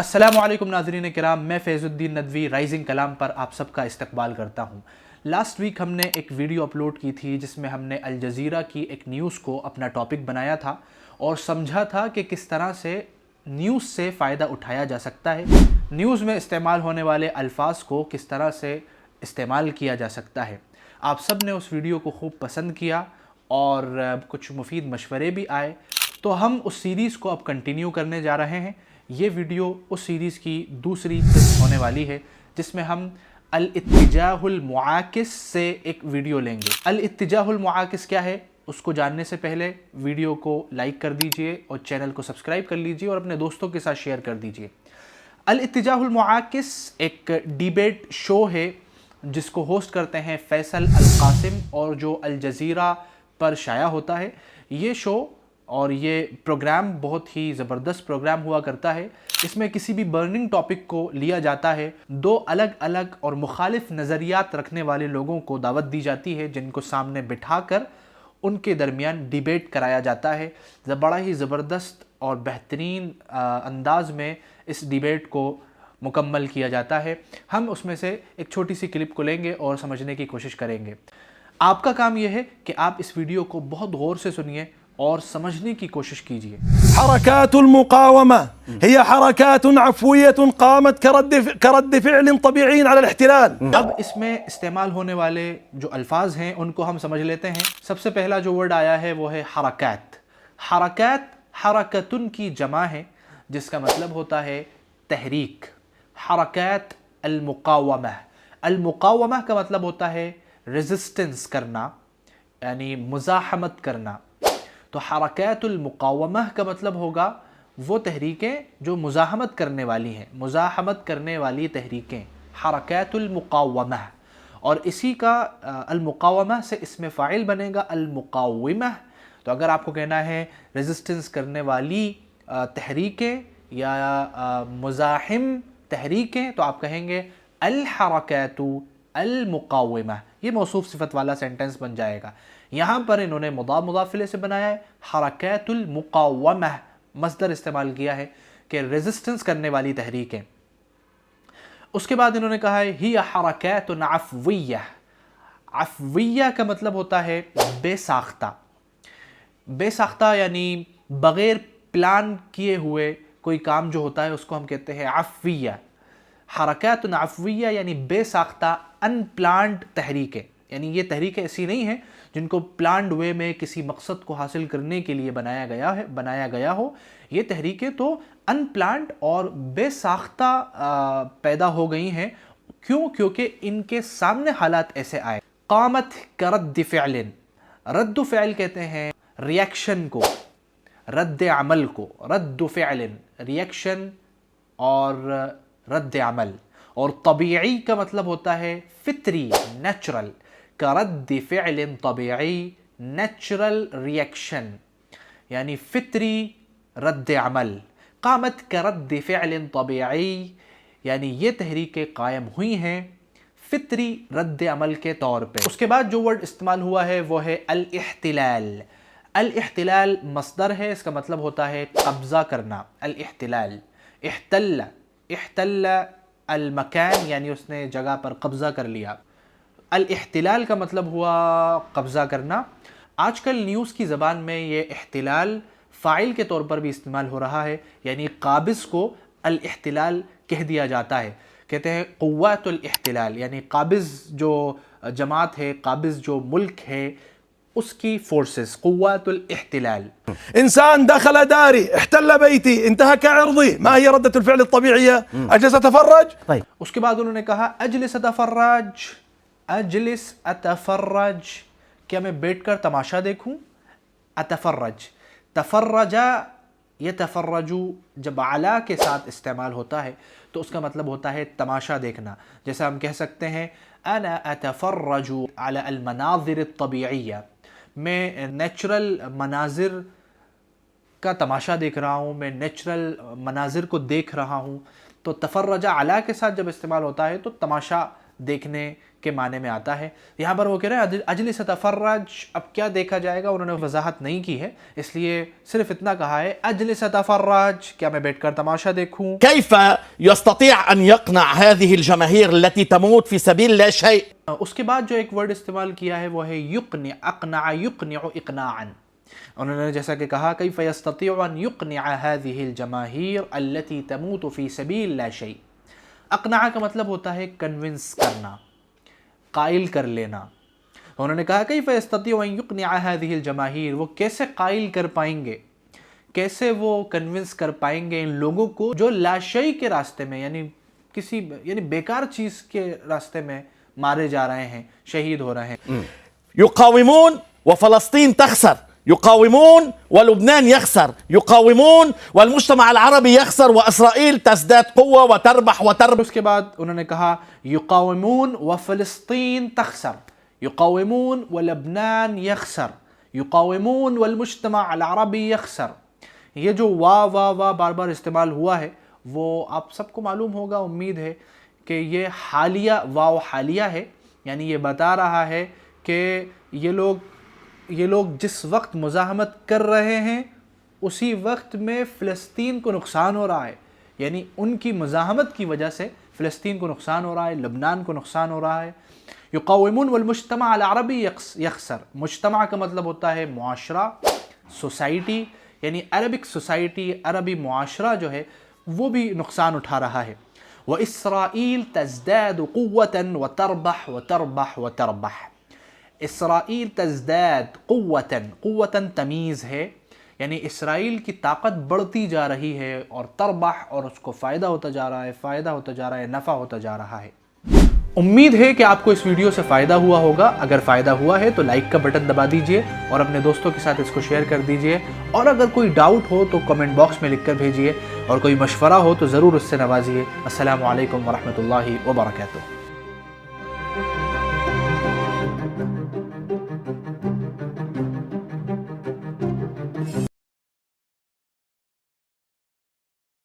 अस्सलामु अलैकुम नाज़रीन किराम, मैं फैज़ुद्दीन नदवी राइजिंग कलाम पर आप सबका इस्तकबाल करता हूँ। लास्ट वीक हमने एक वीडियो अपलोड की थी जिसमें हमने अल जज़ीरा की एक न्यूज़ को अपना टॉपिक बनाया था और समझा था कि किस तरह से न्यूज़ से फ़ायदा उठाया जा सकता है, न्यूज़ में इस्तेमाल होने वाले अल्फाज को किस तरह से इस्तेमाल किया जा सकता है। आप सब ने उस वीडियो को खूब पसंद किया और कुछ मुफीद मशवरे भी आए, तो हम उस सीरीज़ को अब कंटिन्यू करने जा रहे हैं। ये वीडियो उस सीरीज़ की दूसरी किस्त होने वाली है जिसमें हम अल-इत्तिजाहुल मुआकिस से एक वीडियो लेंगे। अल-इत्तिजाहुल मुआकिस क्या है उसको जानने से पहले वीडियो को लाइक कर दीजिए और चैनल को सब्सक्राइब कर लीजिए और अपने दोस्तों के साथ शेयर कर दीजिए। अल-इत्तिजाहुल मुआकिस एक डिबेट शो है जिसको होस्ट करते हैं फैसल अल कासिम और जो अल जज़ीरा पर शाया होता है। ये शो और ये प्रोग्राम बहुत ही ज़बरदस्त प्रोग्राम हुआ करता है। इसमें किसी भी बर्निंग टॉपिक को लिया जाता है, दो अलग अलग और मुखालिफ नज़रियात रखने वाले लोगों को दावत दी जाती है जिनको सामने बिठाकर उनके दरमियान डिबेट कराया जाता है। बड़ा ही ज़बरदस्त और बेहतरीन अंदाज में इस डिबेट को मुकम्मल किया जाता है। हम उसमें से एक छोटी सी क्लिप को लेंगे और समझने की कोशिश करेंगे। आपका काम यह है कि आप इस वीडियो को बहुत गौर से सुनिए और समझने की कोशिश कीजिए। हरकातुल मुकावमा हिय हरकातुन अफ़विय्यतुन क़ामत करद्द फ़िअल तबीई अला अल-इह्तिलाल। अब इसमें इस्तेमाल होने वाले जो अल्फाज हैं उनको हम समझ लेते हैं। सबसे पहला जो वर्ड आया है वो है हरकात। हरकात हरकतुन की जमा है जिसका मतलब होता है तहरीक। हरकात अल-मुकावमा, अल-मुकावमा का मतलब होता है रेजिस्टेंस करना, यानी मुज़ाहमत करना। तो हरकातुल मुकावमा का मतलब होगा वो तहरीकें जो मुज़ाहमत करने वाली हैं, मुज़ाहमत करने वाली तहरीकें, हरकातुल मुकावमा। और इसी का अल मुकावमा से इसमें फ़ाइल बनेगा अल मुकाविमा। तो अगर आपको कहना है रेजिस्टेंस करने वाली तहरीकें या मुज़ाहिम तहरीकें तो आप कहेंगे अल हरकातु अल मुकाविमा। ये मौसूफ सिफत वाला सेंटेंस बन जाएगा। यहाँ पर इन्होंने मुदाफ मुदाफिले से बनाया है, हरकातुल मुकावमा मस्दर इस्तेमाल किया है कि रेजिस्टेंस करने वाली तहरीकें। उसके बाद इन्होंने कहा है ही हरकातुन अफ़विय्या। अफ़विय्या का मतलब होता है बेसाख्ता। बेसाख्ता यानी बग़ैर प्लान किए हुए कोई काम जो होता है उसको हम कहते हैं अफ़विय्या। हरकातुन अफ़विय्या यानी बेसाख्ता अनप्लान्ड तहरीकें, यानी ये तहरीकें ऐसी नहीं हैं जिनको प्लान्ड वे में किसी मकसद को हासिल करने के लिए बनाया गया हो। ये तहरीकें तो अनप्लान्ड और बेसाख्ता पैदा हो गई हैं। क्यों? क्योंकि इनके सामने हालात ऐसे आए। क़ामत करद्द फ़िअलिन, रद्द फ़िअल कहते हैं रिएक्शन को, रद्द अमल को। रद्द फ़िअलिन रिएक्शन और रद्द अमल। और तबीई का मतलब होता है फितरी, नेचुरल। करद्द फ़िअलिन तबीई नेचुरल रिएक्शन, यानी फितरी रद्द अमल। क़ामत करद्द फ़िअलिन तबीई यानी ये तहरीकें कायम हुई हैं फितरी रद्द अमल के तौर पे। उसके बाद जो वर्ड इस्तेमाल हुआ है वो है अल-इह्तिलाल। अल-इह्तिलाल मस्दर है, इसका मतलब होता है कब्ज़ा करना। अल-इह्तिलाल, इह्तल्ला, इह्तल्ला अल-मकान यानी उसने जगह पर कब्ज़ा कर लिया। अल-इह्तिलाल का मतलब हुआ कब्ज़ा करना। आजकल न्यूज़ की ज़बान में ये इह्तिलाल फ़ाइल के तौर पर भी इस्तेमाल हो रहा है, यानी काबिज़ को अल-इह्तिलाल कह दिया जाता है। कहते हैं क़ुव्वतुल इह्तिलाल, यानी काबिज़ जो जमात है, काबिज़ जो मुल्क है उसकी फोर्सेस, क़ुव्वतुल इह्तिलाल। इंसान दखल दारी इह्तल्ल बैती इंतहक इर्दी मा हिय रद्दतुल फ़िअल अत-तबीइय्या अजलस अतफ़र्रज। उसके बाद उन्होंने कहा अजलिस अतफ़र्रज। अजलिस अतफ़र्रज, क्या मैं बैठकर तमाशा देखूं? अतफ़र्रज, तफ़र्रजा यतफ़र्रजु जब अला के साथ इस्तेमाल होता है तो उसका मतलब होता है तमाशा देखना। जैसे हम कह सकते हैं अना अतफ़र्रजु अला अल-मनाज़िर अत-तबीइय्या, मैं नेचुरल मनाजिर का तमाशा देख रहा हूँ, मैं नेचुरल मनाजिर को देख रहा हूँ। तो तफ़र्रजा अला के साथ जब इस्तेमाल होता है तो तमाशा دیکھنے کے معنی میں آتا ہے. یہاں پر وہ کہہ رہے ہیں اجلس اتفرج، اب کیا دیکھا جائے گا انہوں نے وضاحت نہیں کی ہے، اس لیے صرف اتنا کہا ہے اجلس اتفرج، کیا میں بیٹھ کر تماشا دیکھوں. كيف يستطيع أن يقنع هذه الجماهير التي تموت في سبيل لا شيء؟ اس کے بعد جو ایک ورڈ استعمال کیا ہے وہ ہے یقنع، اقنع یقنع اقناعا. انہوں نے جیسا کہ کہا کیف یستطیع ان یقنع هذه الجماهير التي تموت في سبيل لا شيء. اقنع کا مطلب ہوتا ہے کنونس کرنا، قائل کر لینا. انہوں نے کہا کیف یستطیع ان یقنع هذه الجماهير، وہ کیسے قائل کر پائیں گے، کیسے وہ کنونس کر پائیں گے ان لوگوں کو جو لا شیء کے راستے میں، یعنی بیکار چیز کے راستے میں مارے جا رہے ہیں، شہید ہو رہے ہیں. يقاومون وفلسطين تخسر، يقاومون ولبنان يخسر، يقاومون والمجتمع العربي يخسر وإسرائيل تزداد قوة وتربح. اس کے بعد انہوں نے کہا یقاومون وفلسطین تخسر، یقاومون ولبنان یخسر، یقاومون والمجتمع العربی یخسر. یہ جو وا بار بار استعمال ہوا ہے وہ آپ سب کو معلوم ہوگا، امید ہے کہ یہ حالیہ واو حالیہ ہے، یعنی یہ بتا رہا ہے کہ یہ لوگ جس وقت مزاحمت کر رہے ہیں اسی وقت میں فلسطین کو نقصان ہو رہا ہے، یعنی ان کی مزاحمت کی وجہ سے فلسطین کو نقصان ہو رہا ہے، لبنان کو نقصان ہو رہا ہے. یقاومون والمجتمع العربی یخسر، مجتمع کا مطلب ہوتا ہے معاشرہ، سوسائٹی، یعنی عربک سوسائٹی، عربی معاشرہ جو ہے وہ بھی نقصان اٹھا رہا ہے. وَإِسْرَائِيل تَزْدَادُ قُوَّةً وَتَرْبَحْ وَتَرْبَحْ وَتَرْبَحْ. اسرائیل تزداد قوتاً، قوتاً تمیز ہے، یعنی اسرائیل کی طاقت بڑھتی جا رہی ہے، اور تربح، اور اس کو فائدہ ہوتا جا رہا ہے، فائدہ ہوتا جا رہا ہے، نفع ہوتا جا رہا ہے. امید ہے کہ آپ کو اس ویڈیو سے فائدہ ہوا ہوگا. اگر فائدہ ہوا ہے تو لائک کا بٹن دبا دیجئے اور اپنے دوستوں کے ساتھ اس کو شیئر کر دیجئے، اور اگر کوئی ڈاؤٹ ہو تو کمنٹ باکس میں لکھ کر بھیجئے، اور کوئی مشورہ ہو تو ضرور اس سے نوازیے. السلام علیکم ورحمۃ اللہ وبرکاتہ.